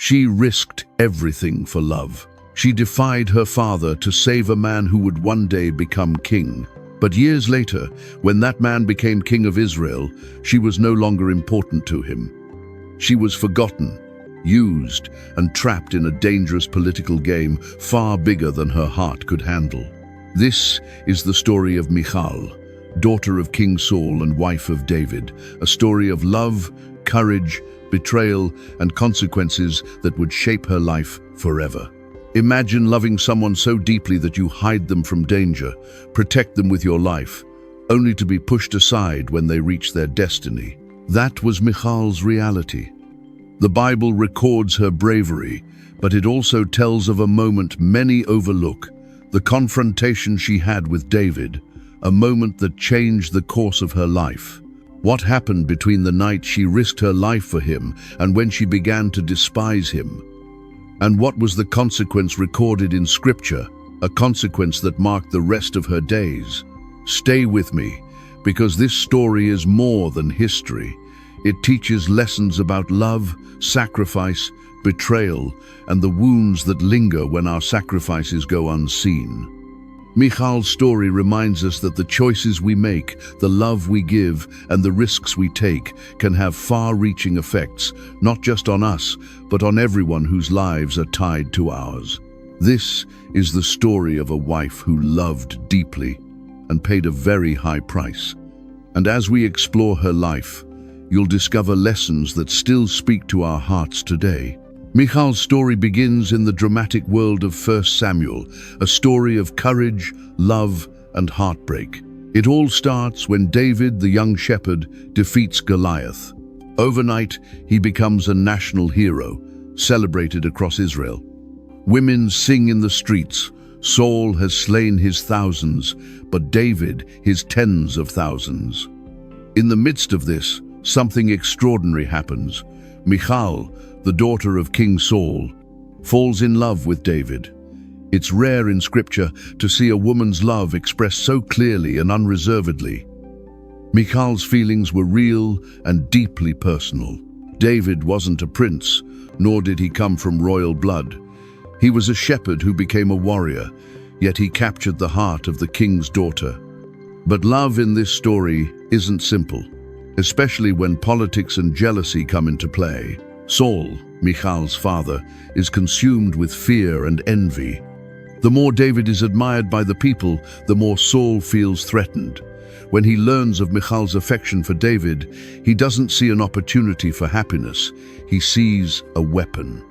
She risked everything for love. She defied her father to save a man who would one day become king. But years later, when that man became king of Israel, she was no longer important to him. She was forgotten, used, and trapped in a dangerous political game far bigger than her heart could handle. This is the story of Michal, daughter of King Saul and wife of David, a story of love, courage, betrayal, and consequences that would shape her life forever. Imagine loving someone so deeply that you hide them from danger, protect them with your life, only to be pushed aside when they reach their destiny. That was Michal's reality. The Bible records her bravery, but it also tells of a moment many overlook, the confrontation she had with David, a moment that changed the course of her life. What happened between the night she risked her life for him and when she began to despise him? And what was the consequence recorded in Scripture, a consequence that marked the rest of her days? Stay with me, because this story is more than history. It teaches lessons about love, sacrifice, betrayal, and the wounds that linger when our sacrifices go unseen. Michal's story reminds us that the choices we make, the love we give, and the risks we take can have far-reaching effects, not just on us, but on everyone whose lives are tied to ours. This is the story of a wife who loved deeply and paid a very high price. And as we explore her life, you'll discover lessons that still speak to our hearts today. Michal's story begins in the dramatic world of 1 Samuel, a story of courage, love, and heartbreak. It all starts when David, the young shepherd, defeats Goliath. Overnight, he becomes a national hero, celebrated across Israel. Women sing in the streets, Saul has slain his thousands, but David his tens of thousands. In the midst of this, something extraordinary happens. Michal, the daughter of King Saul, falls in love with David. It's rare in Scripture to see a woman's love expressed so clearly and unreservedly. Michal's feelings were real and deeply personal. David wasn't a prince, nor did he come from royal blood. He was a shepherd who became a warrior, yet he captured the heart of the king's daughter. But love in this story isn't simple, especially when politics and jealousy come into play. Saul, Michal's father, is consumed with fear and envy. The more David is admired by the people, the more Saul feels threatened. When he learns of Michal's affection for David, he doesn't see an opportunity for happiness. He sees a weapon.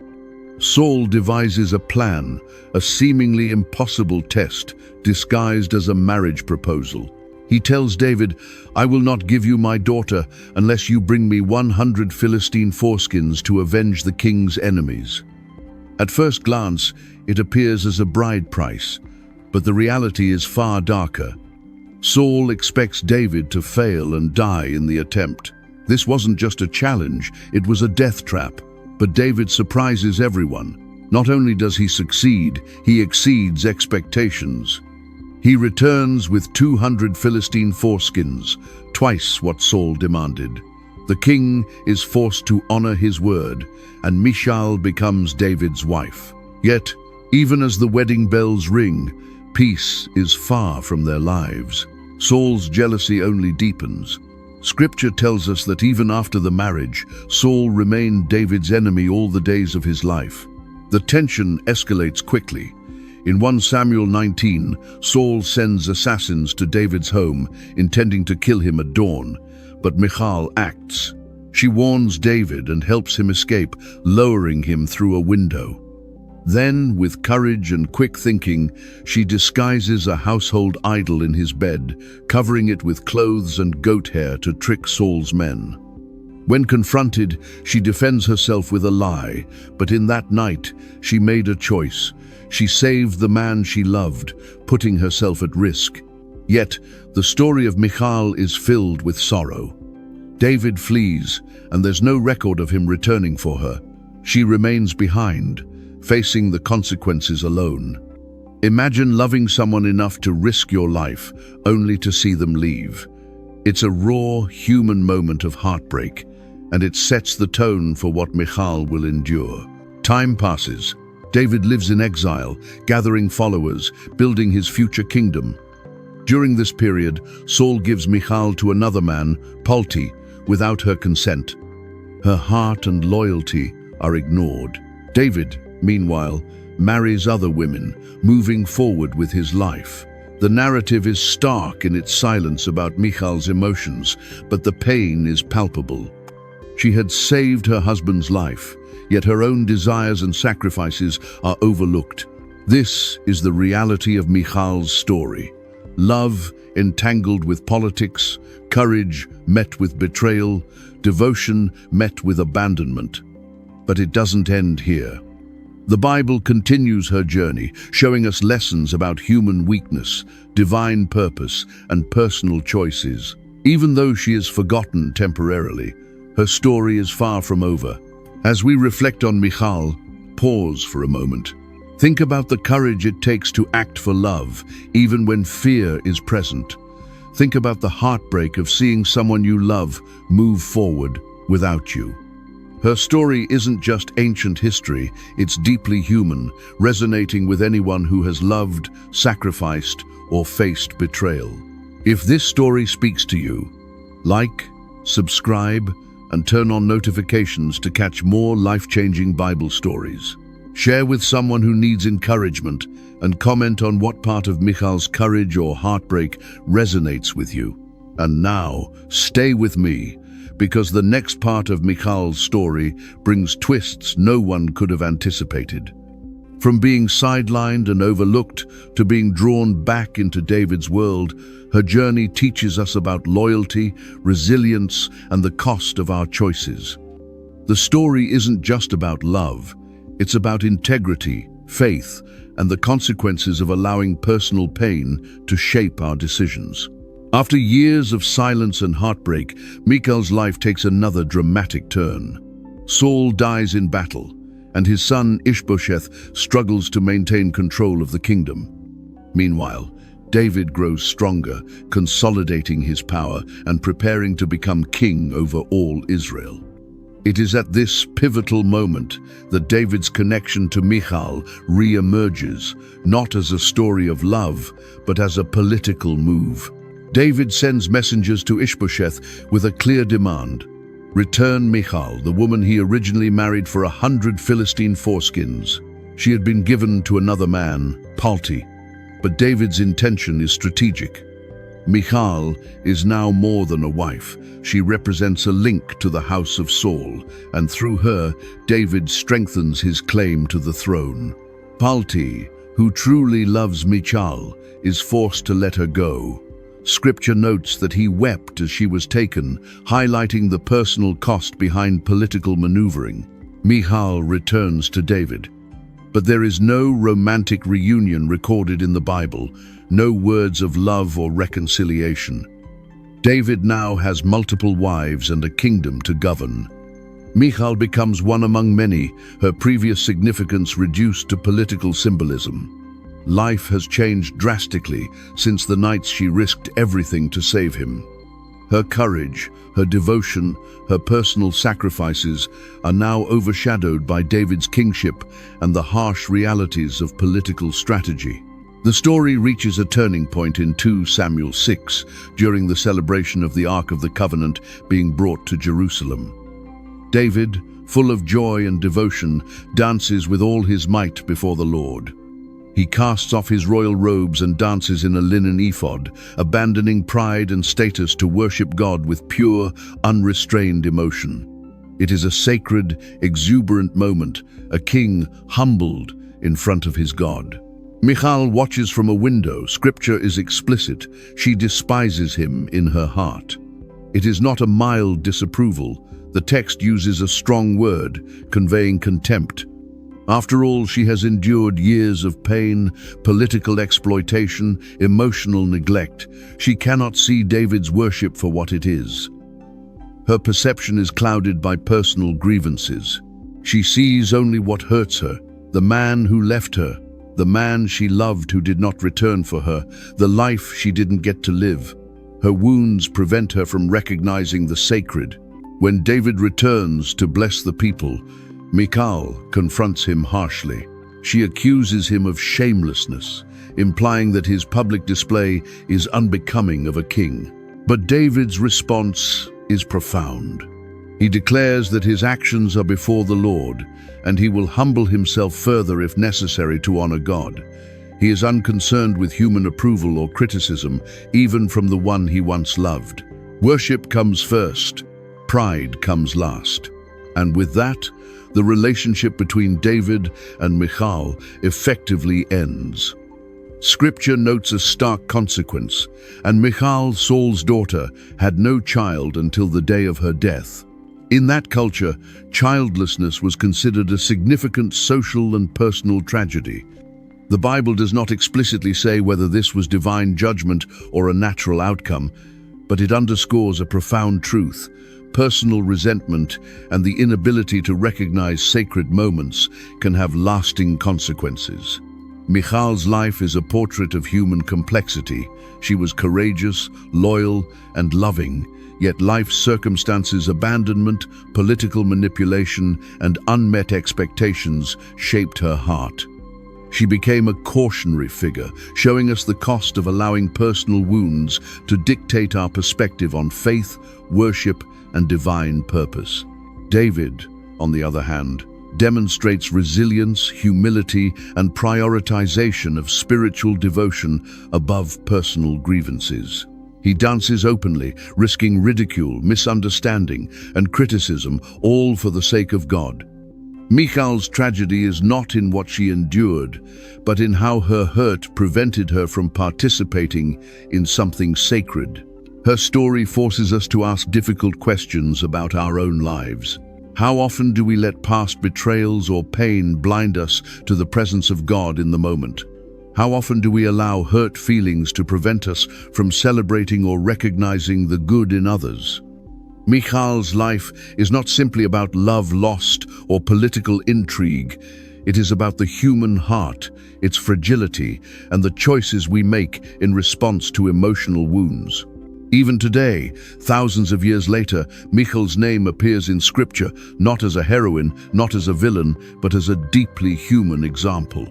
Saul devises a plan, a seemingly impossible test, disguised as a marriage proposal. He tells David, "I will not give you my daughter unless you bring me 100 Philistine foreskins to avenge the king's enemies." At first glance, it appears as a bride price, but the reality is far darker. Saul expects David to fail and die in the attempt. This wasn't just a challenge, it was a death trap. But David surprises everyone. Not only does he succeed, he exceeds expectations. He returns with 200 Philistine foreskins, twice what Saul demanded. The king is forced to honor his word, and Michal becomes David's wife. Yet, even as the wedding bells ring, peace is far from their lives. Saul's jealousy only deepens. Scripture tells us that even after the marriage, Saul remained David's enemy all the days of his life. The tension escalates quickly. In 1 Samuel 19, Saul sends assassins to David's home, intending to kill him at dawn. But Michal acts. She warns David and helps him escape, lowering him through a window. Then, with courage and quick thinking, she disguises a household idol in his bed, covering it with clothes and goat hair to trick Saul's men. When confronted, she defends herself with a lie, but in that night, she made a choice. She saved the man she loved, putting herself at risk. Yet, the story of Michal is filled with sorrow. David flees, and there's no record of him returning for her. She remains behind, facing the consequences alone. Imagine loving someone enough to risk your life, only to see them leave. It's a raw, human moment of heartbreak, and it sets the tone for what Michal will endure. Time passes. David lives in exile, gathering followers, building his future kingdom. During this period, Saul gives Michal to another man, Palti, without her consent. Her heart and loyalty are ignored. David, meanwhile, marries other women, moving forward with his life. The narrative is stark in its silence about Michal's emotions, but the pain is palpable. She had saved her husband's life, yet her own desires and sacrifices are overlooked. This is the reality of Michal's story. Love entangled with politics, courage met with betrayal, devotion met with abandonment. But it doesn't end here. The Bible continues her journey, showing us lessons about human weakness, divine purpose, and personal choices. Even though she is forgotten temporarily, her story is far from over. As we reflect on Michal, pause for a moment. Think about the courage it takes to act for love, even when fear is present. Think about the heartbreak of seeing someone you love move forward without you. Her story isn't just ancient history, it's deeply human, resonating with anyone who has loved, sacrificed, or faced betrayal. If this story speaks to you, like, subscribe, and turn on notifications to catch more life-changing Bible stories. Share with someone who needs encouragement, and comment on what part of Michal's courage or heartbreak resonates with you. And now, stay with me, because the next part of Michal's story brings twists no one could have anticipated. From being sidelined and overlooked to being drawn back into David's world, her journey teaches us about loyalty, resilience, and the cost of our choices. The story isn't just about love, it's about integrity, faith, and the consequences of allowing personal pain to shape our decisions. After years of silence and heartbreak, Michal's life takes another dramatic turn. Saul dies in battle, and his son Ishbosheth struggles to maintain control of the kingdom. Meanwhile, David grows stronger, consolidating his power and preparing to become king over all Israel. It is at this pivotal moment that David's connection to Michal re-emerges, not as a story of love, but as a political move. David sends messengers to Ishbosheth with a clear demand. Return Michal, the woman he originally married for 100 Philistine foreskins. She had been given to another man, Palti, but David's intention is strategic. Michal is now more than a wife. She represents a link to the house of Saul, and through her, David strengthens his claim to the throne. Palti, who truly loves Michal, is forced to let her go. Scripture notes that he wept as she was taken, highlighting the personal cost behind political maneuvering. Michal returns to David. But there is no romantic reunion recorded in the Bible, no words of love or reconciliation. David now has multiple wives and a kingdom to govern. Michal becomes one among many, her previous significance reduced to political symbolism. Life has changed drastically since the nights she risked everything to save him. Her courage, her devotion, her personal sacrifices are now overshadowed by David's kingship and the harsh realities of political strategy. The story reaches a turning point in 2 Samuel 6, during the celebration of the Ark of the Covenant being brought to Jerusalem. David, full of joy and devotion, dances with all his might before the Lord. He casts off his royal robes and dances in a linen ephod, abandoning pride and status to worship God with pure, unrestrained emotion. It is a sacred, exuberant moment, a king humbled in front of his God. Michal watches from a window. Scripture is explicit. She despises him in her heart. It is not a mild disapproval. The text uses a strong word, conveying contempt. After all, she has endured years of pain, political exploitation, emotional neglect. She cannot see David's worship for what it is. Her perception is clouded by personal grievances. She sees only what hurts her, the man who left her, the man she loved who did not return for her, the life she didn't get to live. Her wounds prevent her from recognizing the sacred. When David returns to bless the people, Michal confronts him harshly. She accuses him of shamelessness, implying that his public display is unbecoming of a king. But David's response is profound. He declares that his actions are before the Lord, and he will humble himself further if necessary to honor God. He is unconcerned with human approval or criticism, even from the one he once loved. Worship comes first, pride comes last. And with that, the relationship between David and Michal effectively ends. Scripture notes a stark consequence, and Michal, Saul's daughter, had no child until the day of her death. In that culture, childlessness was considered a significant social and personal tragedy. The Bible does not explicitly say whether this was divine judgment or a natural outcome, but it underscores a profound truth. Personal resentment and the inability to recognize sacred moments can have lasting consequences. Michal's life is a portrait of human complexity. She was courageous, loyal, and loving, yet life's circumstances, abandonment, political manipulation, and unmet expectations shaped her heart. She became a cautionary figure, showing us the cost of allowing personal wounds to dictate our perspective on faith, worship, and divine purpose. David, on the other hand, demonstrates resilience, humility, and prioritization of spiritual devotion above personal grievances. He dances openly, risking ridicule, misunderstanding, and criticism, all for the sake of God. Michal's tragedy is not in what she endured, but in how her hurt prevented her from participating in something sacred. Her story forces us to ask difficult questions about our own lives. How often do we let past betrayals or pain blind us to the presence of God in the moment? How often do we allow hurt feelings to prevent us from celebrating or recognizing the good in others? Michal's life is not simply about love lost or political intrigue. It is about the human heart, its fragility, and the choices we make in response to emotional wounds. Even today, thousands of years later, Michal's name appears in Scripture not as a heroine, not as a villain, but as a deeply human example.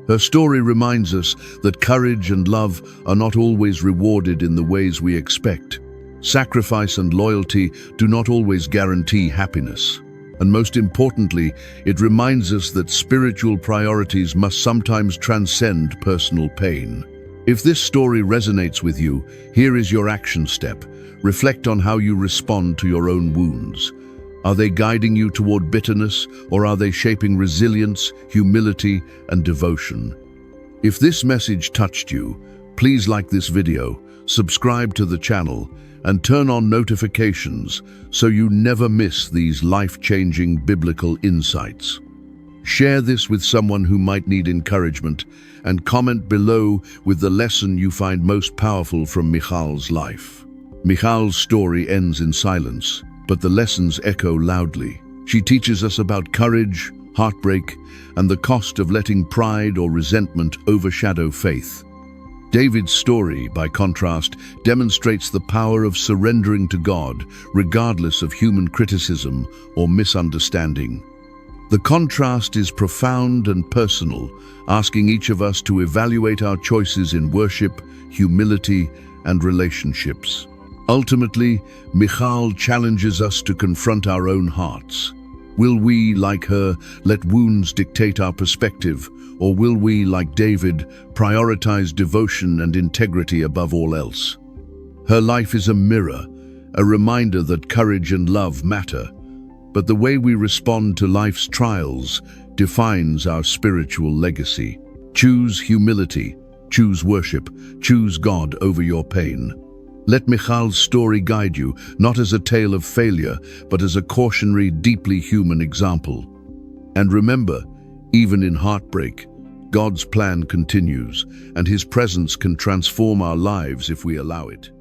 Her story reminds us that courage and love are not always rewarded in the ways we expect. Sacrifice and loyalty do not always guarantee happiness. And most importantly, it reminds us that spiritual priorities must sometimes transcend personal pain. If this story resonates with you, here is your action step. Reflect on how you respond to your own wounds. Are they guiding you toward bitterness, or are they shaping resilience, humility, and devotion? If this message touched you, please like this video, subscribe to the channel, and turn on notifications so you never miss these life-changing biblical insights. Share this with someone who might need encouragement, and comment below with the lesson you find most powerful from Michal's life. Michal's story ends in silence, but the lessons echo loudly. She teaches us about courage, heartbreak, and the cost of letting pride or resentment overshadow faith. David's story, by contrast, demonstrates the power of surrendering to God, regardless of human criticism or misunderstanding. The contrast is profound and personal, asking each of us to evaluate our choices in worship, humility, and relationships. Ultimately, Michal challenges us to confront our own hearts. Will we, like her, let wounds dictate our perspective, or will we, like David, prioritize devotion and integrity above all else? Her life is a mirror, a reminder that courage and love matter, but the way we respond to life's trials defines our spiritual legacy. Choose humility, choose worship, choose God over your pain. Let Michal's story guide you, not as a tale of failure, but as a cautionary, deeply human example. And remember, even in heartbreak, God's plan continues, and His presence can transform our lives if we allow it.